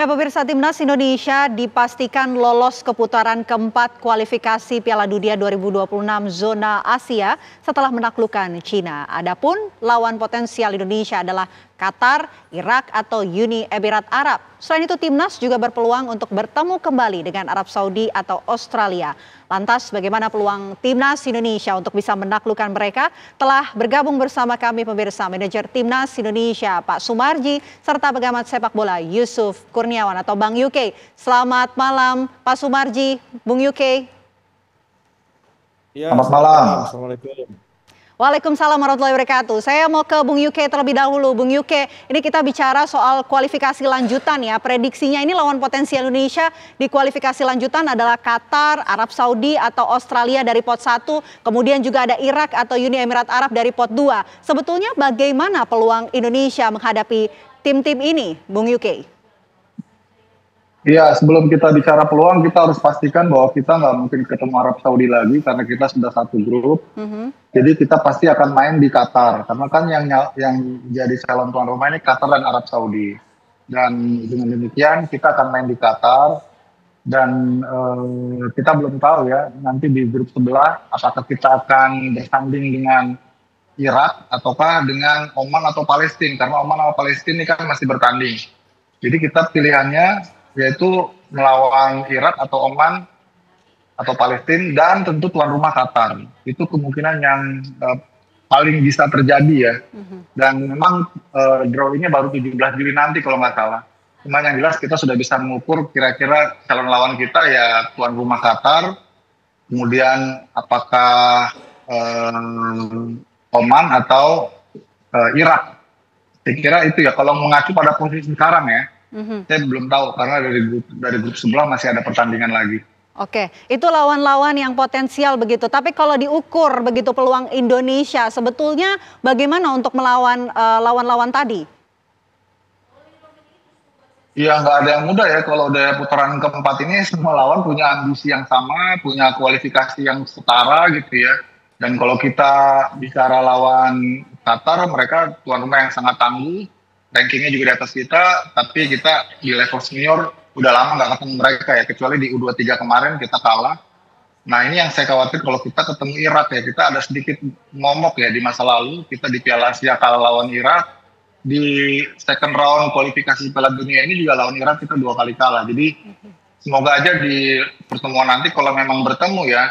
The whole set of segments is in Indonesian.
Pemirsa, Timnas Indonesia dipastikan lolos ke putaran keempat kualifikasi Piala Dunia 2026 zona Asia setelah menaklukkan Cina. Adapun lawan potensial Indonesia adalah Qatar, Irak atau Uni Emirat Arab. Selain itu, Timnas juga berpeluang untuk bertemu kembali dengan Arab Saudi atau Australia. Lantas bagaimana peluang Timnas Indonesia untuk bisa menaklukkan mereka? Telah bergabung bersama kami pemirsa manajer Timnas Indonesia Pak Sumarji serta pengamat sepak bola Yusuf Kurniawan atau Bang UK. Selamat malam Pak Sumarji, Bung UK. Ya, selamat malam. Assalamualaikum. Waalaikumsalam warahmatullahi wabarakatuh. Saya mau ke Bung UK terlebih dahulu. Bung UK, ini kita bicara soal kualifikasi lanjutan ya. Prediksinya ini lawan potensial Indonesia di kualifikasi lanjutan adalah Qatar, Arab Saudi atau Australia dari pot 1. Kemudian juga ada Irak atau Uni Emirat Arab dari pot 2. Sebetulnya bagaimana peluang Indonesia menghadapi tim-tim ini, Bung UK? Iya, sebelum kita bicara peluang, kita harus pastikan bahwa kita nggak mungkin ketemu Arab Saudi lagi karena kita sudah satu grup. Jadi kita pasti akan main di Qatar, karena kan yang jadi calon tuan rumah ini Qatar dan Arab Saudi. Dan dengan demikian kita akan main di Qatar dan kita belum tahu ya nanti di grup sebelah apakah kita akan bersanding dengan Irak ataukah dengan Oman atau Palestina, karena Oman atau Palestina ini kan masih bertanding. Jadi kita pilihannya yaitu melawan Irak atau Oman atau Palestina dan tentu tuan rumah Qatar. Itu kemungkinan yang paling bisa terjadi ya. Dan memang drawingnya baru 17 Juli nanti kalau nggak salah. Cuma yang jelas kita sudah bisa mengukur kira-kira calon lawan kita ya tuan rumah Qatar, kemudian apakah Oman atau Irak. Saya kira itu ya kalau mengacu pada posisi sekarang ya. Saya belum tahu karena dari grup sebelah masih ada pertandingan lagi. Oke, itu lawan-lawan yang potensial begitu. Tapi kalau diukur begitu peluang Indonesia, sebetulnya bagaimana untuk melawan lawan-lawan tadi? Iya, nggak ada yang mudah ya. Kalau udah putaran keempat ini semua lawan punya ambisi yang sama, punya kualifikasi yang setara gitu ya. Dan kalau kita bicara lawan Qatar, mereka tuan rumah yang sangat tangguh. Rankingnya juga di atas kita, tapi kita di level senior udah lama nggak ketemu mereka ya, kecuali di U23 kemarin kita kalah. Nah ini yang saya khawatir kalau kita ketemu Irak ya, kita ada sedikit momok ya di masa lalu, kita di Piala Asia kalah lawan Irak, di second round kualifikasi Piala Dunia ini juga lawan Irak kita 2 kali kalah. Jadi semoga aja di pertemuan nanti kalau memang bertemu ya,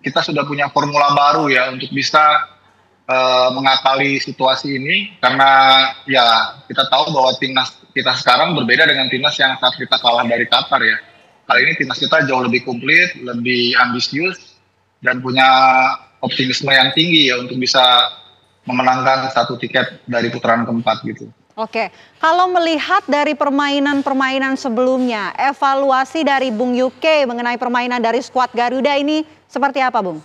kita sudah punya formula baru ya untuk bisa mengakali situasi ini, karena ya kita tahu bahwa timnas kita sekarang berbeda dengan timnas yang saat kita kalah dari Qatar ya. Kali ini timnas kita jauh lebih komplit, lebih ambisius dan punya optimisme yang tinggi ya untuk bisa memenangkan satu tiket dari putaran keempat gitu. Oke, kalau melihat dari permainan sebelumnya, evaluasi dari Bung UK mengenai permainan dari skuad Garuda ini seperti apa, Bung?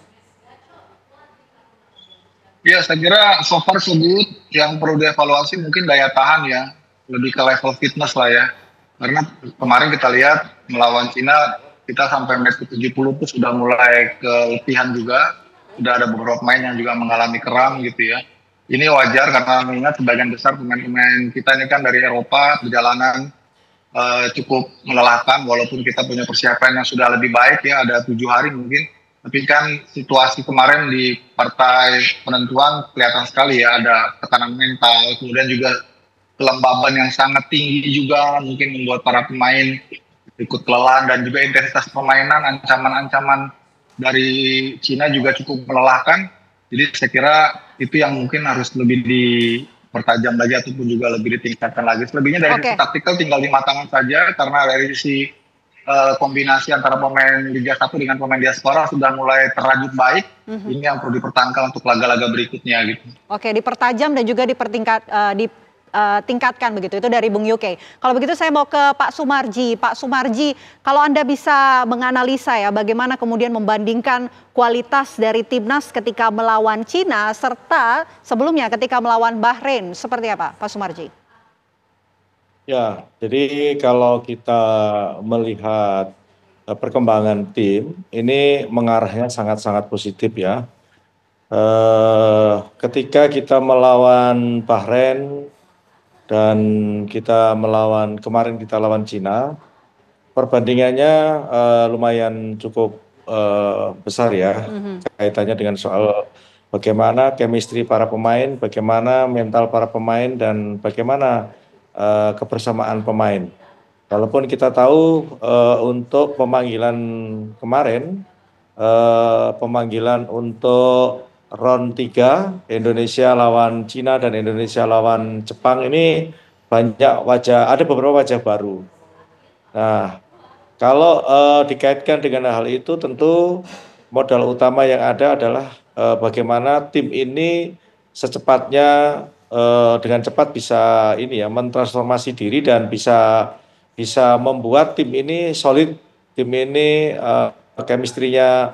Ya, saya kira so far so good. Yang perlu dievaluasi mungkin daya tahan ya, lebih ke level fitness lah ya. Karena kemarin kita lihat melawan Cina, kita sampai match ke-70 itu sudah mulai keletihan juga. Sudah ada beberapa pemain yang juga mengalami kram gitu ya. Ini wajar karena mengingat sebagian besar pemain-pemain kita ini kan dari Eropa, perjalanan cukup melelahkan walaupun kita punya persiapan yang sudah lebih baik ya, ada 7 hari mungkin. Tapi kan situasi kemarin di partai penentuan kelihatan sekali ya, ada tekanan mental, kemudian juga kelembaban yang sangat tinggi juga mungkin membuat para pemain ikut kelelahan, dan juga intensitas permainan, ancaman-ancaman dari Cina juga cukup melelahkan. Jadi saya kira itu yang mungkin harus lebih dipertajam lagi ataupun juga lebih ditingkatkan lagi. Selebihnya dari sisi taktikal tinggal dimatangkan saja, karena dari sisi kombinasi antara pemain Liga 1 dengan pemain diaspora sudah mulai terajut baik. Ini yang perlu dipertahankan untuk laga-laga berikutnya gitu. Oke, dipertajam dan juga ditingkatkan begitu. Itu dari Bung UK. Kalau begitu saya mau ke Pak Sumarji. Pak Sumarji, kalau Anda bisa menganalisa ya bagaimana kemudian membandingkan kualitas dari timnas ketika melawan Cina serta sebelumnya ketika melawan Bahrain, seperti apa Pak Sumarji? Ya, jadi kalau kita melihat perkembangan tim, ini mengarahnya sangat-sangat positif ya. Ketika kita melawan Bahrain, dan kemarin kita lawan Cina, perbandingannya lumayan cukup besar ya, kaitannya dengan soal bagaimana chemistry para pemain, bagaimana mental para pemain, dan bagaimana kebersamaan pemain. Walaupun kita tahu untuk pemanggilan kemarin, pemanggilan untuk round 3 Indonesia lawan Cina dan Indonesia lawan Jepang ini ada beberapa wajah baru. Nah, kalau dikaitkan dengan hal itu, tentu modal utama yang ada adalah bagaimana tim ini secepatnya dengan cepat bisa mentransformasi diri dan bisa membuat tim ini solid, tim ini chemistry-nya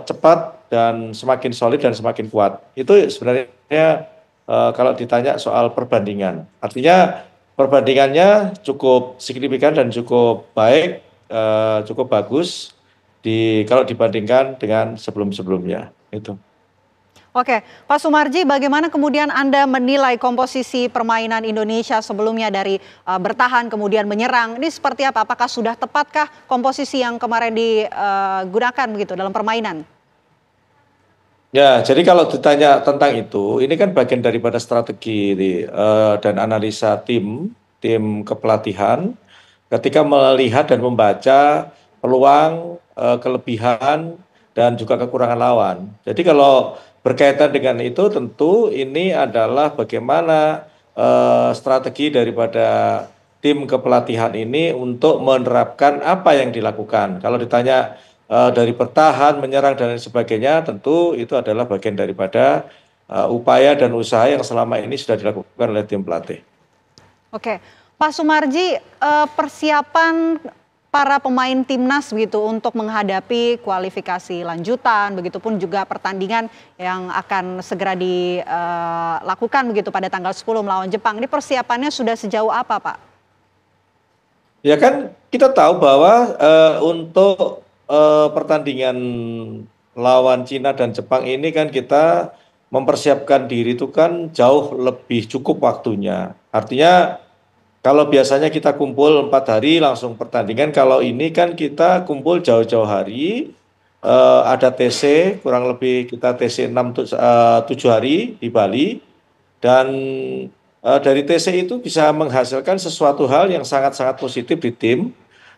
cepat dan semakin solid dan semakin kuat. Itu sebenarnya kalau ditanya soal perbandingan, artinya perbandingannya cukup signifikan dan cukup baik, cukup bagus kalau dibandingkan dengan sebelum-sebelumnya. Itu. Oke, Pak Sumarji, bagaimana kemudian Anda menilai komposisi permainan Indonesia sebelumnya dari bertahan kemudian menyerang? Ini seperti apa? Apakah sudah tepatkah komposisi yang kemarin digunakan begitu dalam permainan? Ya, jadi kalau ditanya tentang itu, ini kan bagian daripada strategi dan analisa tim kepelatihan ketika melihat dan membaca peluang, kelebihan, dan juga kekurangan lawan. Jadi kalau berkaitan dengan itu, tentu ini adalah bagaimana strategi daripada tim kepelatihan ini untuk menerapkan apa yang dilakukan. Kalau ditanya dari bertahan, menyerang, dan sebagainya, tentu itu adalah bagian daripada upaya dan usaha yang selama ini sudah dilakukan oleh tim pelatih. Oke, Pak Sumarji, persiapan para pemain timnas begitu untuk menghadapi kualifikasi lanjutan, begitupun juga pertandingan yang akan segera dilakukan begitu pada tanggal 10 melawan Jepang. Ini persiapannya sudah sejauh apa, Pak? Ya kan kita tahu bahwa untuk pertandingan lawan Cina dan Jepang ini kan kita mempersiapkan diri itu kan jauh lebih cukup waktunya. Artinya kalau biasanya kita kumpul 4 hari langsung pertandingan, kalau ini kan kita kumpul jauh-jauh hari, ada TC, kurang lebih kita TC 7 hari di Bali, dan dari TC itu bisa menghasilkan sesuatu hal yang sangat-sangat positif di tim.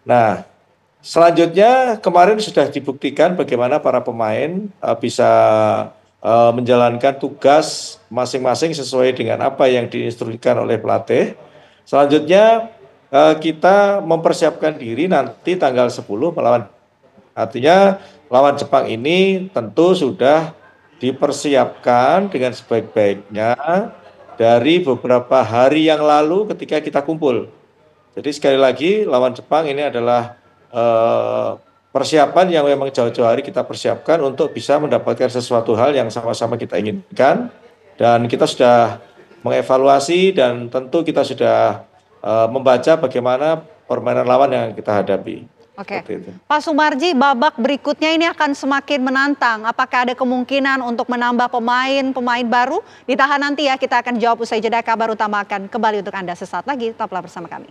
Nah, selanjutnya kemarin sudah dibuktikan bagaimana para pemain bisa menjalankan tugas masing-masing sesuai dengan apa yang diinstruksikan oleh pelatih. Selanjutnya kita mempersiapkan diri nanti tanggal 10 melawan. Artinya lawan Jepang ini tentu sudah dipersiapkan dengan sebaik-baiknya dari beberapa hari yang lalu ketika kita kumpul. Jadi sekali lagi lawan Jepang ini adalah persiapan yang memang jauh-jauh hari kita persiapkan untuk bisa mendapatkan sesuatu hal yang sama-sama kita inginkan. Dan kita sudah mengevaluasi dan tentu kita sudah membaca bagaimana permainan lawan yang kita hadapi. Oke, Pak Sumarji, babak berikutnya ini akan semakin menantang. Apakah ada kemungkinan untuk menambah pemain baru? Ditahan nanti ya, kita akan jawab usai jeda. Kabar utama akan kembali untuk Anda sesaat lagi. Tetaplah bersama kami.